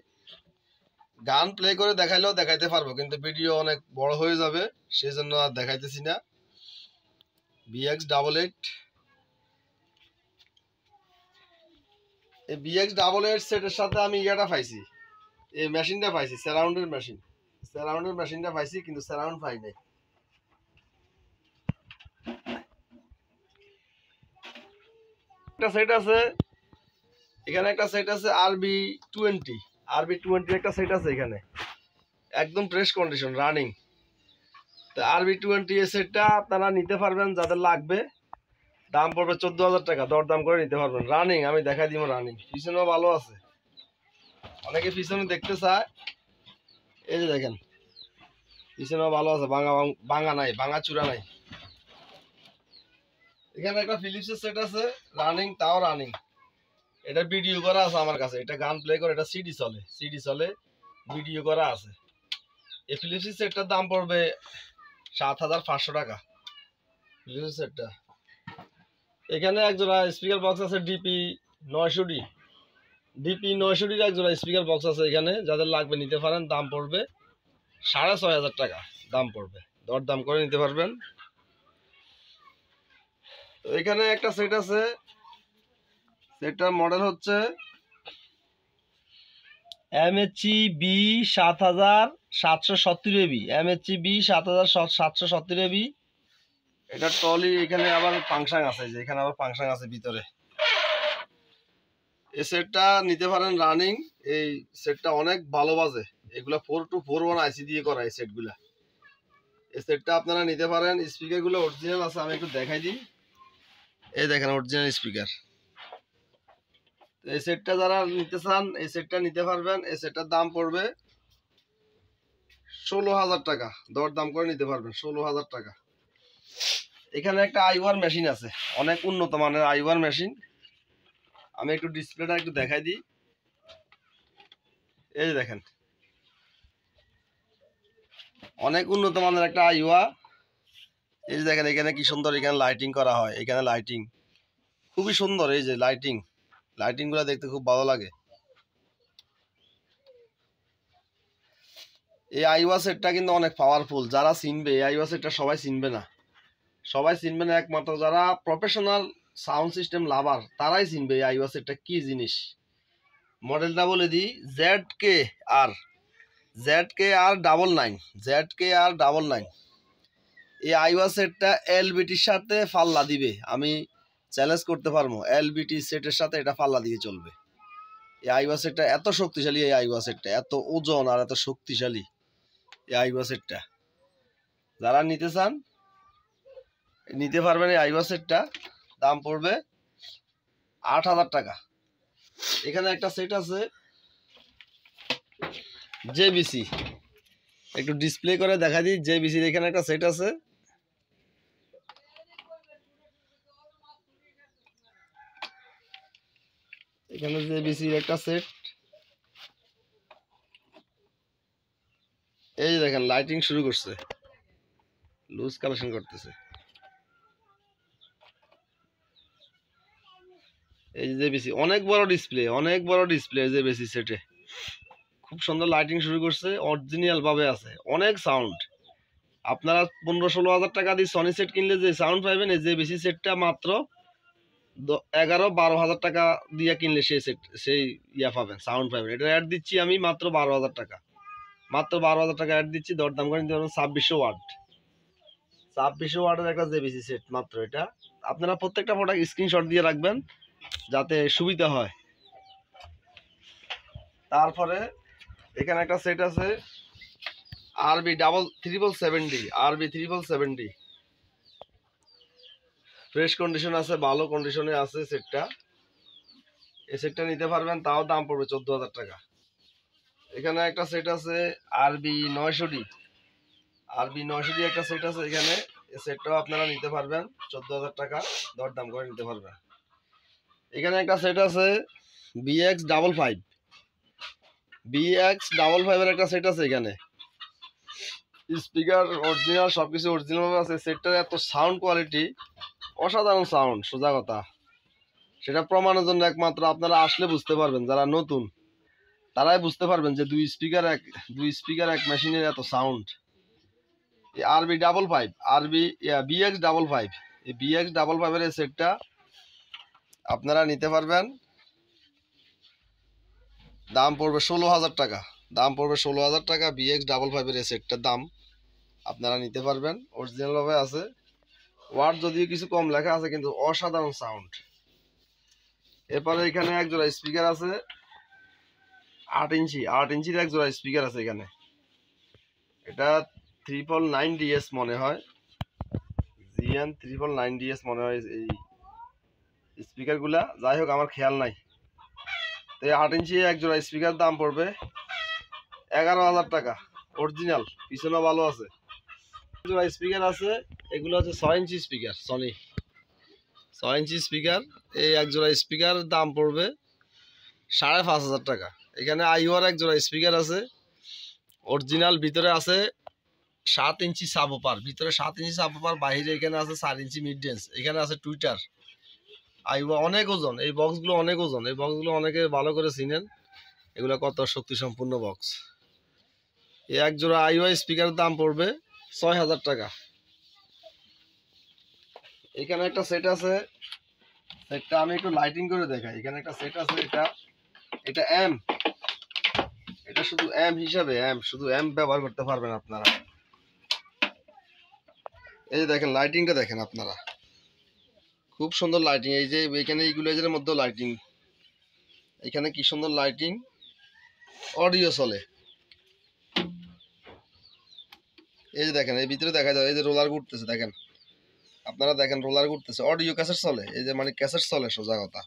গান প্লে করে দেখাইলেও দেখাইতে পারবো, কিন্তু ভিডিও অনেক বড় হয়ে যাবে, সেই জন্য আর দেখাইতেছি না। BX88, এই BX88 সেটের সাথে আমি ইয়াটা পাইছি, এই মেশিনটা পাইছি, সারাউন্ডের মেশিনটা পাইছি, কিন্তু সারাউন্ড পাই নাই। একটা সেট আছে, এখানে একটা সেট আছে RB20 একটা সেট আছে এখানে, একদম ফ্রেশ কন্ডিশন রানিং। তো RB20 এই সেটটা আপনারা নিতে পারবেন, যাদের লাগবে। দাম পড়বে 14,000 টাকা, দরদাম করে নিতে পারবেন। রানিং আমি দেখাই দিব, রানিং পিছনেও ভালো আছে, অনেকে পিছনে দেখতে চায়। এই যে দেখেন পিছনেও ভালো আছে, ভাঙা নাই, ভাঙা চূড়া নাই। এখানে একটা ফিলিপসের সেট আছে রানিং, তাও রানিং। এটা ভিডিও করা আছে আমার কাছে, এটা গান প্লে করে, এটা সিডি চলে, ভিডিও করা আছে। এই ফিলিপসের সেটটার দাম পড়বে 7,500 টাকা ফিলিপসের সেটটা। এখানে একজোড়া স্পিকার বক্স আছে DP 900 একজোড়া স্পিকার বক্স আছে এখানে, যাদের লাগবে নিতে পারেন। দাম পড়বে 6,500 টাকা, দাম পড়বে, দরদাম করে নিতে পারবেন। তো এখানে একটা সেট আছে, সেটটার মডেল হচ্ছে MHB 7770 AB, MHB 7770 AB। এটা টলি, এখানে আবার ফাংশন আছে, যে এখানে আবার ফাংশন আছে ভিতরে। এই সেটটা নিতে পারেন রানিং। এই সেটটা অনেক ভালো বাজে, এগুলা 4241 আইসি দিয়ে করা এই সেটগুলা। এই সেটটা আপনারা নিতে পারেন। স্পিকার গুলো অরিজিনাল আছে, আমি একটু দেখাই দিই। এই দেখেন অরিজিনাল স্পিকার। এই সেটটা যারা নিতে চান এই সেটটা নিতে পারবেন। এই সেটটার দাম পড়বে 16,000 টাকা, দরদাম করে নিতে পারবেন 16,000 টাকা। এখানে একটা আইওয়ার মেশিন আছে, অনেক উন্নত মানের আইওয়ার মেশিন। আমি একটু ডিসপ্লেটা একটু দেখাই দিই। এই যে দেখেন অনেক উন্নত মানের একটা আইওয়া। এই যে দেখেন এখানে কি সুন্দর, এখানে লাইটিং করা হয়, এখানে লাইটিং খুবই সুন্দর। এই যে লাইটিং গুলো দেখতে খুব ভালো লাগে। এই আইওয়া সেটটা কিন্তু অনেক পাওয়ারফুল। যারা চিনবে এই আইওয়া সেটটা সবাই চিনবে না, সবাই চিনবে না, একমাত্র যারা প্রফেশনাল সাউন্ড সিস্টেম লাভার তারাই চিনবে এই আইওয়া সেটটা কি জিনিস। মডেলটা বলে দিই, ZKR99। এই আইওয়া সেটটা এলবিটির সাথে পাল্লা দিবে, আমি চ্যালেঞ্জ করতে পারবো, এলবিটি সেটের সাথে এটা পাল্লা দিয়ে চলবে। এই আইওয়া সেটটা এত শক্তিশালী, এই আইওয়া সেটটা এত ওজন আর এত শক্তিশালী এই আইওয়া সেটটা। যারা নিতে চান নিতে পারবেন। এই আইওয়া সেটটা দাম পড়বে 8,000 টাকা। এখানে একটা সেট আছে জেবিসি, একটু ডিসপ্লে করে দেখা দিই। জেবিসির এখানে একটা সেট আছে, এখানে জেবিসির একটা সেট। এই যে দেখেন লাইটিং শুরু করছে, লুজ কালেকশন করতেছে। এই যে জেবিসি অনেক বড় ডিসপ্লে জেবিসি সেটে, খুব সুন্দর লাইটিং শুরু করছে, অরিজিনাল ভাবে আছে, অনেক সাউন্ড। আপনারা 15-16 হাজার টাকা দিয়ে সনি সেট কিনলে যে সাউন্ড পাইবেন, এই জেবিসি সেটটা মাত্র 11-12 হাজার টাকা দিয়ে কিনলে সেই ইয়া পাবেন, সাউন্ড পাবেন। এটা অ্যাড দিচ্ছি আমি মাত্র 12,000 টাকা, মাত্র 12,000 টাকা অ্যাড দিচ্ছি। দরদাম করে নিতে পারবেন 2600 ওয়াট, 2600 ওয়াটের একটা জেবিসি সেট মাত্র এটা। আপনারা প্রত্যেকটা প্রোডাক্ট স্ক্রিনশট দিয়ে রাখবেন যাতে সুবিধা হয়। তারপরে এখানে একটা সেট আছে RB770 ফ্রেশ কন্ডিশন আছে, ভালো কন্ডিশনে আছে সেটটা। এই সেটটা নিতে পারবেন, তাও দাম পড়বে 14,000 টাকা। এখানে একটা সেট আছে RB900 একটা সেট আছে এখানে, এই সেটটাও আপনারা নিতে পারবেন 14,000 টাকা, দরদাম করে নিতে পারবেন। এখানে একটা সেট আছে BX55 এর একটা সেট আছে। এখানে স্পিকার অরিজিনাল, সবকিছু অরিজিনাল ভাবে আছে। সেটটার এত সাউন্ড কোয়ালিটি, অসাধারণ সাউন্ড, সোজা কথা। সেটা প্রমাণের জন্য একমাত্র আপনারা আসলে বুঝতে পারবেন, যারা নতুন তারাই বুঝতে পারবেন যে দুই স্পিকার এক মেশিনের এত সাউন্ড। এই BX55 এই BX55 এর সেটটা আপনারা নিতে পারবেন, দাম পড়বে 16,000 টাকা, BX55 এর সেটটার দাম আপনারা নিতে পারবেন। অরিজিনাল ভাবে আছে, ওয়াট যদিও কিছু কম লেখা আছে, কিন্তু অসাধারণ সাউন্ড। এরপরে এখানে এক জোড়া স্পিকার আছে 8 ইঞ্চির এক জোড়া স্পিকার আছে এখানে। এটা 999DS মনে হয়, GN 999DS মনে হয় এই স্পিকার গুলা, যাই হোক আমার খেয়াল নাই। তো 8 ইঞ্চি এক জোড়া স্পিকার দাম পড়বে 11,000 টাকা, অরিজিনাল, পিছনে ভালো আছে। জোড়া স্পিকার আছে, এগুলো হচ্ছে 6 inch speaker, Sony 6 inch speaker. এই এক জোড়া স্পিকার দাম পড়বে 5,500 টাকা। এখানে আইওয়ার এক জোড়া স্পিকার আছে অরিজিনাল, ভিতরে আছে 7 ইঞ্চি সাবওপার, বাইরে এখানে আছে 4 ইঞ্চি মিড রেঞ্জ, এখানে আছে টুইটার। আইওয়া অনেক ওজন, এই বক্সগুলো অনেক ওজন, এই বক্সগুলো অনেকে ভালো করে চিনেন, এগুলো কত শক্তি সম্পূর্ণ বক্স। এই এক জোড়া আইওয়া স্পিকারের দাম পড়বে 6,000 টাকা। এখানে একটা সেট আছে, সেটটা আমি একটু লাইটিং করে দেখাই। এখানে একটা সেট আছে, এটা এটা শুধু হিসাবে শুধু ব্যবহার করতে পারবেন আপনারা। এই যে দেখেন লাইটিংটা দেখেন আপনারা, খুব সুন্দর লাইটিং। এই যে এখানে ইকুয়ালাইজারের মধ্যে লাইটিং, এখানে কি সুন্দর লাইটিং, অডিও চলে। এই যে দেখেন এই ভিতরে দেখা যায়, এই যে রোলার ঘুরতেছে, দেখেন আপনারা দেখেন রোলার ঘুরতেছে, অডিও ক্যাসেট চলে, এই যে মানে ক্যাসেট চলে, সোজা কথা।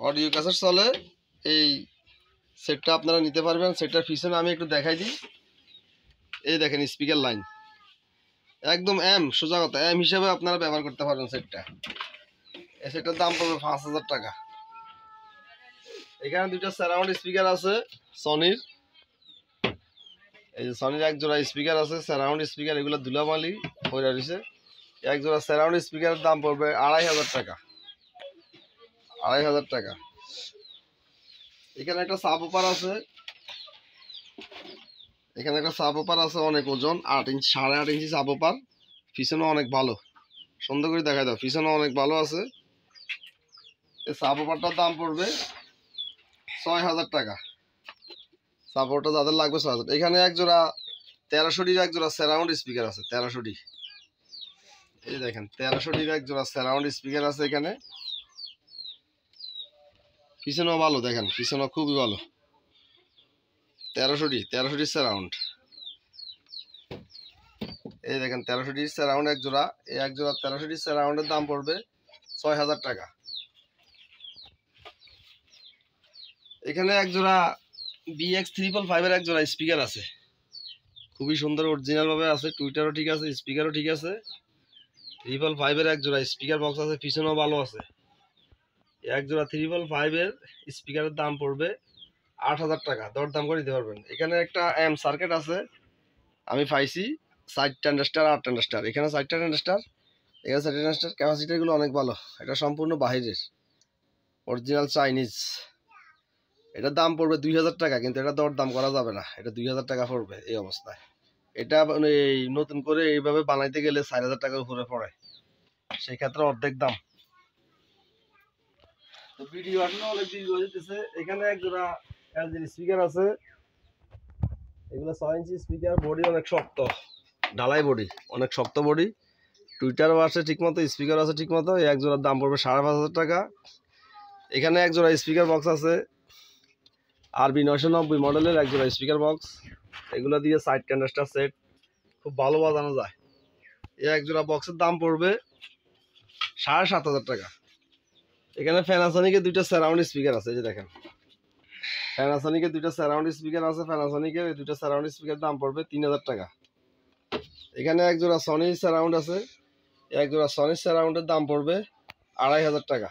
অডিও ক্যাসেট চলে, এই সেটটা আপনারা নিতে পারবেন। সেটটার পিছনে আমি একটু দেখাই দিই। এই দেখেন স্পিকার লাইন একদম সোজা কথা, হিসাবে আপনারা ব্যবহার করতে পারবেন সেটটা। এই সেটটার দাম পড়বে 5,000 টাকা। এখানে দুইটা সারাউন্ড স্পিকার আছে সনির, এই যে সনির এক জোড়া স্পিকার আছে সারাউন্ড স্পিকার, এগুলো ধুলাবালি হয়ে রয়েছে। এক জোড়া সারাউন্ড স্পিকারের দাম পড়বে 2500 টাকা। 2500 টাকা। এখানে একটা সাব অপার আছে, এখানে একটা সাব অপার আছে অনেক ওজন, 8 ইঞ্চি 8.5 ইঞ্চি সাব অপার। পিছনে অনেক ভালো, সুন্দর করে দেখাই দাও, পিছনে অনেক ভালো আছে। এই সাব অপারটার দাম পড়বে 6000 টাকা। সাব অপারটা যাদের লাগবে 6000। এখানে এক জোড়া 1300 এক জোড়া সারাউন্ড স্পিকার আছে, 1300। এই দেখেন 1300 এক জোড়া সারাউন্ড স্পিকার আছে এখানে। পিছনেও ভালো, দেখেন পিছনেও খুবই ভালো। 1300 সারাউন্ড। এই দেখেন 1300 সারাউন্ড এক জোড়া। এই এক জোড়া 1300 সারাউন্ডের দাম পড়বে 6000 টাকা। এখানে এক জোড়া BX555 এর এক জোড়া স্পিকার আছে, খুবই সুন্দর অরিজিনাল ভাবে আছে। টুইটারও ঠিক আছে, স্পিকারও ঠিক আছে। 555 এর এক জোড়া স্পিকার বক্স আছে, পিছনেও ভালো আছে। এক জোড়া 555 এর স্পিকারের দাম পড়বে 8000 টাকা। দরদাম করে দিতে পারবেন। এখানে একটা এম সার্কিট আছে, আমি পাইছি 4 ট্রানজিস্টার 8 ট্রানজিস্টার। এখানে 4 ট্রানজিস্টার, এখানে 4 ট্রানজিস্টার। ক্যাপাসিটিগুলো অনেক ভালো। এটা সম্পূর্ণ বাহিরের অরিজিনাল চাইনিজ। এটার দাম পড়বে 2000 টাকা, কিন্তু এটা দরদাম করা যাবে না, এটা 2000 টাকা পড়বে এই অবস্থায়। এটা মানে এই নতুন করে এইভাবে বানাইতে গেলে 4000 টাকার উপরে পড়ে, সেই ক্ষেত্রে অর্ধেক দাম। তো ভিডিও আসলে অনেক দীর্ঘ হয়ে যেতেছে। এখানে এক জোড়া এলজির স্পিকার আছে, এগুলো 6 ইঞ্চি স্পিকার। বডি অনেক শক্ত, ঢালাই বডি, অনেক শক্ত বডি। টুইটারও আছে ঠিকমতো, স্পিকার আছে ঠিকমতো। এই এক জোড়ার দাম পড়বে 5500 টাকা। এখানে এক জোড়া স্পিকার বক্স আছে, RB 990 মডেলের এক জোড়া স্পিকার বক্স। এগুলো দিয়ে সাইড ক্যান্ডাস্টার সেট, খুব ভালো বাজানো যায়। এই এক জোড়া বক্সের দাম পড়বে 7500 টাকা। এখানে প্যানাসনিকের দুইটা সারাউন্ড স্পিকার আছে, এই যে দেখেন প্যানাসনিকের দুইটা সারাউন্ড স্পিকার আছে। প্যানাসনিকের এই দুইটা সারাউন্ড স্পিকার দাম পড়বে 3000 টাকা। এখানে এক জোড়া সনি সারাউন্ড আছে, এক জোড়া সনি সারাউন্ডের দাম পড়বে 2500 টাকা।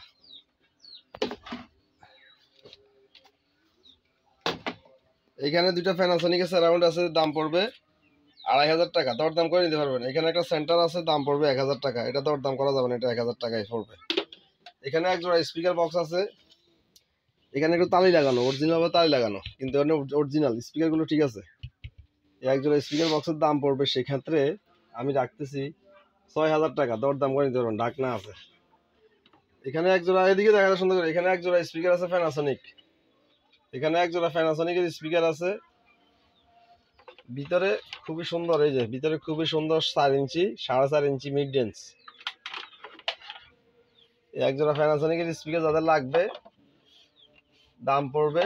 এখানে দুইটা প্যানাসনিকের সারাউন্ড আছে, দাম পড়বে 2500 টাকা। দরদাম করে নিতে পারবেন। এখানে একটা সেন্টার আছে, দাম পড়বে 1000 টাকা। এটা দরদাম করা যাবে না, এটা 1000 টাকায় পড়বে। এখানে এক জোড়া স্পিকার বক্স আছে, এখানে একটু তালি লাগানো, অরিজিনাল ভাবে তালি লাগানো, কিন্তু অরিজিনাল স্পিকারগুলো ঠিক আছে। এক জোড়া স্পিকার বক্সের দাম পড়বে সেক্ষেত্রে আমি রাখতেছি 6000 টাকা। দরদাম করে নিতে পারবেন, ডাকনা আছে। এখানে এক জোড়া, এদিকে দেখা যায় সুন্দর করে, এখানে এক জোড়া স্পিকার আছে প্যানাসনিক। এখানে এক জোড়া প্যানাসনিকের স্পিকার আছে, ভিতরে খুবই সুন্দর। এই যে ভিতরে খুবই সুন্দর 4 ইঞ্চি 4.5 ইঞ্চি মিড রেঞ্জ। এক জোড়া প্যানাসনিকের স্পিকার যাদের লাগবে দাম পড়বে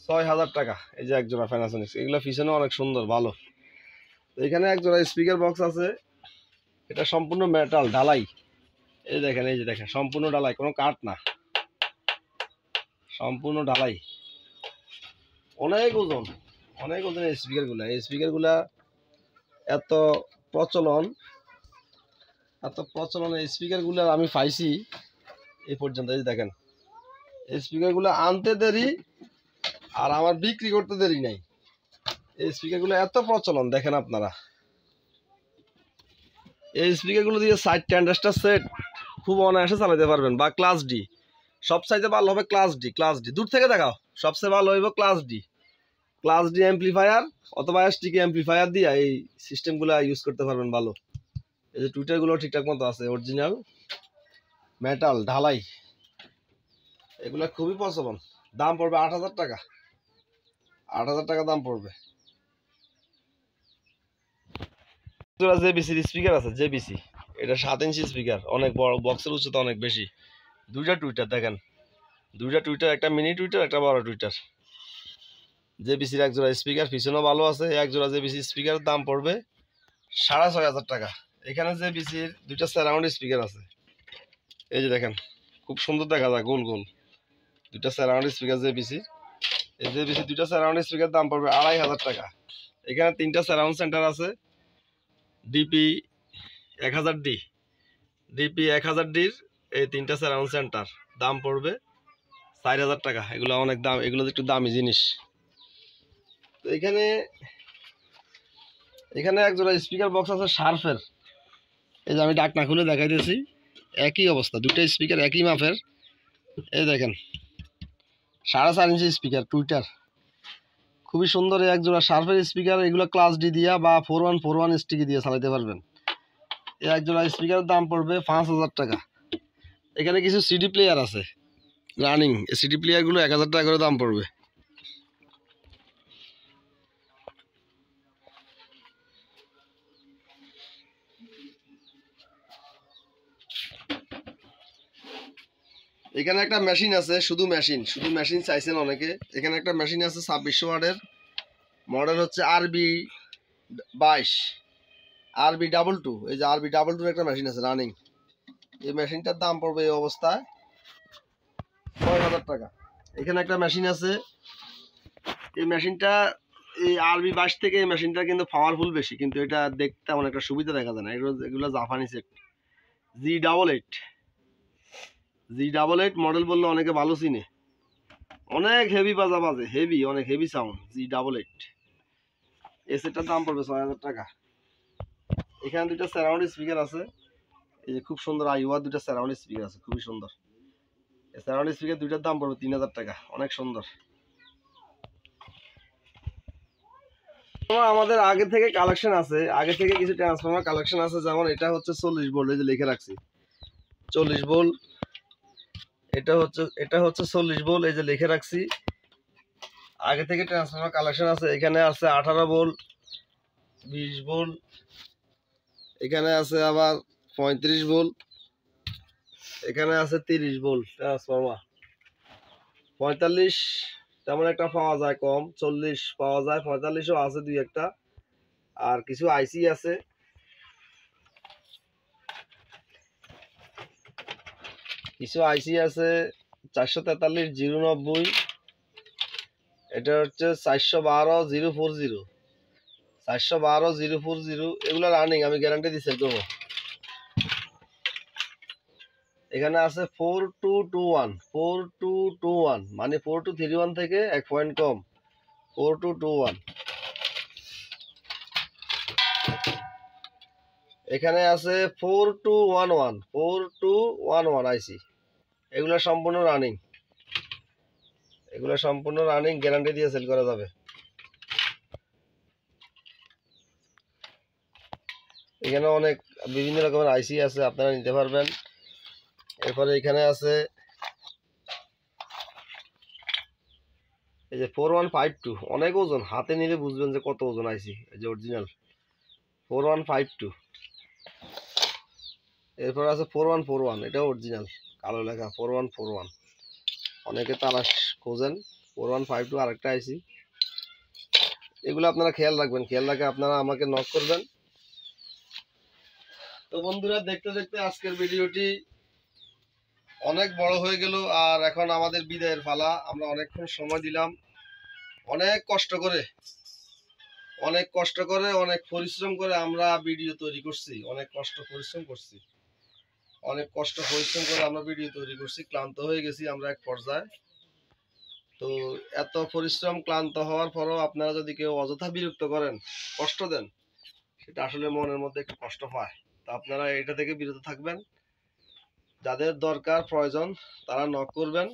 6000 টাকা। এই যে এক জোড়া প্যানাসনিক, এগুলো পিছনে অনেক সুন্দর ভালো। এখানে এক জোড়া স্পিকার বক্স আছে, এটা সম্পূর্ণ মেটাল ঢালাই। এই দেখেন, এই যে দেখেন সম্পূর্ণ ঢালাই, কোনো কাঠ না, সম্পূর্ণ ঢালাই। অনেক ওজন, অনেক ওজন এই স্পিকারগুলা। এই স্পিকারগুলা এত প্রচলন, এত প্রচলন এই স্পিকারগুলো আমি পাইছি এই পর্যন্ত। এই দেখেন এই স্পিকারগুলো আনতে দেরি আর আমার বিক্রি করতে দেরি নাই। এই স্পিকারগুলো এত প্রচলন, দেখেন আপনারা। এই স্পিকারগুলো দিয়ে সাইড ট্রানজিস্টার সেট খুব অনায়াসে চালাতে পারবেন, বা ক্লাস ডি। সবচাইতে ভালো হবে ক্লাস ডি। ক্লাস ডি দূর থেকে দেখাও, সবচেয়ে ভালো হইব class D. Class D amplifier অথবা এসটিকে অ্যাম্প্লিফায়ার দিয়ে এই সিস্টেমগুলো ইউজ করতে পারবেন ভালো। এই যে টুইটারগুলো ঠিকঠাক মতো আছে, অরিজিনাল মেটাল ঢালাই, এগুলো খুবই প্রচলন। দাম পড়বে 8000 টাকা। 8000 টাকা দাম পড়বে। জেবিসির স্পিকার আছে, জেবিসি। এটা 7 ইঞ্চি স্পিকার, অনেক বড়, বক্সের উচ্চতা অনেক বেশি। দুইটা টুইটার দেখেন, দুইটা টুইটার, একটা মিনি টুইটার একটা বড় টুইটার। জেবিসির এক জোড়া স্পিকার, পিছনেও ভালো আছে। এক জোড়া জেবিসি স্পিকারের দাম পড়বে 6500 টাকা। এখানে জেবিসির দুইটা সারাউন্ড স্পিকার আছে, এই যে দেখেন খুব সুন্দর দেখা যায়, গোল গোল দুইটা সারাউন্ড স্পিকার জেবিসির। এই জেবিসি দুইটা সারাউন্ড স্পিকার দাম পড়বে 2500 টাকা। এখানে তিনটা সারাউন্ড সেন্টার আছে, ডিপি 1000D, ডিপি 1000Dর এই তিনটা সারাউন্ড সেন্টার দাম পড়বে 4000 টাকা। এগুলো অনেক দাম, এগুলো একটু দামি জিনিস। তো এখানে এক জোড়া স্পিকার বক্স আছে শার্ফের, এই যে আমি ডাকনা খুলে দেখাইতেছি, একই অবস্থা, দুটো স্পিকার একই মাপের। এই দেখেন 4.5 ইঞ্চি স্পিকার টুইটার, খুবই সুন্দর। এই এক জোড়া শার্পের স্পিকার, এগুলো ক্লাস ডি দিয়া বা 4141 স্টিকি দিয়ে চালাতে পারবেন। এই এক জোড়া স্পিকারের দাম পড়বে 5,000 টাকা। এখানে কিছু সিডি প্লেয়ার আছে রানিং, এই সিডি প্লেয়ারগুলো 1,000 টাকা করে দাম পড়বে। এখানে একটা মেশিন আছে, শুধু মেশিন চাইছেন অনেকে। এখানে একটা মেশিন আছে 2600 ওয়াটের, মডেল হচ্ছে RB22, RB22। এই যে RB22 একটা মেশিন আছে রানিং, এই মেশিনটার দাম পড়বে এই অবস্থায় 6,000 টাকা। এখানে একটা মেশিন আছে, এই মেশিনটা এই RB22 থেকে এই মেশিনটা কিন্তু পাওয়ারফুল বেশি, কিন্তু এটা দেখতে তেমন একটা সুবিধা দেখা যায় না। এগুলো জাপানি সেট, G88 মডেল বললে অনেকে ভালো চিনে, অনেক হেভি বাজে, অনেক হেভি সাউন্ড। G88 এই সেটটার দাম পড়বে 6,000 টাকা। এখানে দুটো সারাউন্ড স্পিকার আছে, এই যে খুব সুন্দর আইওয়ার দুটো সারাউন্ড স্পিকার আছে, খুবই সুন্দর। এই সারাউন্ড স্পিকার দুইটার দাম পড়বে 3,000 টাকা, অনেক সুন্দর। আমাদের আগে থেকে কালেকশন আছে, আগে থেকে কিছু ট্রান্সফরমার কালেকশন আছে, যেমন এটা হচ্ছে 40 ভোল্ট, এই যে লিখে রাখছি 40 ভোল্ট। এটা হচ্ছে 40 ভোল্ট, এই যে লিখে রাখছি। আগে থেকে ট্রান্সফরমার কালেকশন আছে, এখানে আছে 18 ভোল্ট, 20 ভোল্ট, এখানে আছে আবার 35 ভোল্ট, এখানে আছে 30 ভোল্ট ট্রান্সফরমার। 45 তেমন একটা পাওয়া যায় কম, 40 পাওয়া যায়, 45ও আছে দুই একটা। আর কিছু আইসি আছে, কিছু আইসি আছে 443-090, এটা হচ্ছে 412-040, 412-040, এগুলো রানিং, আমি গ্যারান্টি দিচ্ছি দেবো। এখানে আছে 4221, মানে 4231 থেকে 1 পয়েন্ট কম, 4221। এখানে আছে 4211 আইসি, এগুলো সম্পূর্ণ রানিং, গ্যারান্টি দিয়ে সেল করা যাবে। এখানে অনেক বিভিন্ন রকমের আইসি আছে, আপনারা নিতে পারবেন। এরপরে এখানে আছে এই যে 4152, অনেক ওজন, হাতে নিলে বুঝবেন যে কত ওজন আইসি, এই যে অরিজিনাল 4152। এরপর আছে 4141, এটাও অরিজিনাল, কালো লেখা 4141, অনেকে তালাশ খোঁজেন। 4152 আরেকটা আইসি, এগুলো আপনারা খেয়াল রাখে আপনারা আমাকে নক করবেন। তো বন্ধুরা, দেখতে দেখতে আজকের ভিডিওটি অনেক বড় হয়ে গেল, আর এখন আমাদের বিদায়ের পালা। আমরা অনেকক্ষণ সময় দিলাম, অনেক কষ্ট করে অনেক পরিশ্রম করে আমরা ভিডিও তৈরি করছি, অনেক কষ্ট পরিশ্রম করে আমরা ভিডিও তৈরি করছি। ক্লান্ত হয়ে গেছি আমরা এক পর্যায়ে। তো এত পরিশ্রম, ক্লান্ত হওয়ার পরও আপনারা যদি কেউ অযথা বিরক্ত করেন, কষ্ট দেন, সেটা আসলে মনের মধ্যে একটু কষ্ট পায়। তো আপনারা এটা থেকে বিরত থাকবেন। যাদের দরকার প্রয়োজন তারা নক করবেন।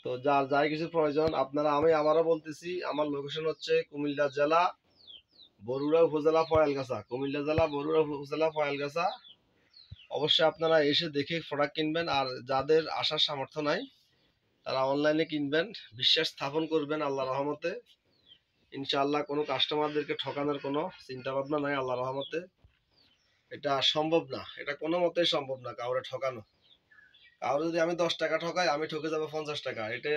তো যার যাই কিছু প্রয়োজন আপনারা, আমারও বলতেছি, আমার লোকেশন হচ্ছে কুমিল্লা জেলা বরুড়া উপজেলা ফয়ালগাছা। অবশ্যই আপনারা এসে দেখে প্রোডাক্ট কিনবেন, আর যাদের আসার সামর্থ্য নাই তারা অনলাইনে কিনবেন, বিশ্বাস স্থাপন করবেন। আল্লাহর রহমতে ইনশাআল্লাহ কোনো কাস্টমারদেরকে ঠকানোর কোনো চিন্তা ভাবনা নাই। আল্লাহর রহমতে এটা সম্ভব না, এটা কোনো মতেই সম্ভব না কাউরে ঠকানো। কাউরে যদি আমি 10 টাকা ঠকাই, আমি ঠকে যাবো 50 টাকা, এটাই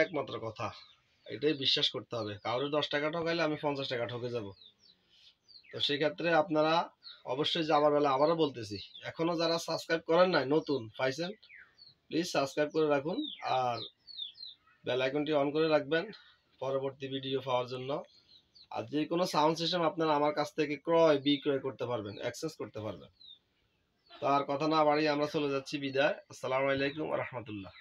একমাত্র কথা। এটাই বিশ্বাস করতে হবে। কাউরে 10 টাকা ঠকাইলে আমি 50 টাকা ঠকে যাব। তো সেই ক্ষেত্রে আপনারা অবশ্যই যাবার বেলা আবারও বলতেছি, এখনো যারা সাবস্ক্রাইব করেন নাই, নতুন পাইছেন, প্লিজ সাবস্ক্রাইব করে রাখুন, আর বেল আইকনটি অন করে রাখবেন পরবর্তী ভিডিও পাওয়ার জন্য। আর যে কোনো সাউন্ড সিস্টেম আপনারা আমার কাছ থেকে বিক্রয় করতে পারবেন, অ্যাক্সেস করতে পারবেন। তো আর কথা না বাড়িয়ে আমরা চলে যাচ্ছি বিদায়। আসসালামু আলাইকুম ওয়া রাহমাতুল্লাহ।